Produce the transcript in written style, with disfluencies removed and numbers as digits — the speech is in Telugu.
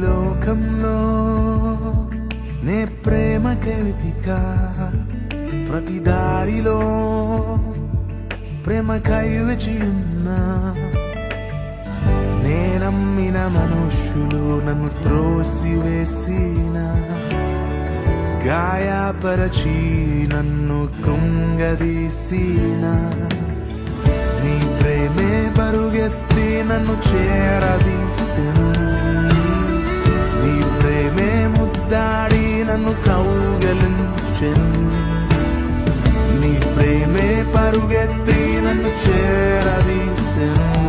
లోకంలో నే ప్రేమ కవితిక ప్రతి దారిలో ప్రేమ కైవచి ఉన్నా నేనమ్మిన మనుషులు నన్ను త్రోసివేసిన గాయపరచి నన్ను కృంగదీసిన నీ ప్రేమే పరుగెత్తి నన్ను చేరదీసెను నీ ప్రేమే ముద్దాడి నన్ను కౌగలించెను నీ ప్రేమే పరుగెత్తి నన్ను చేరదీసెను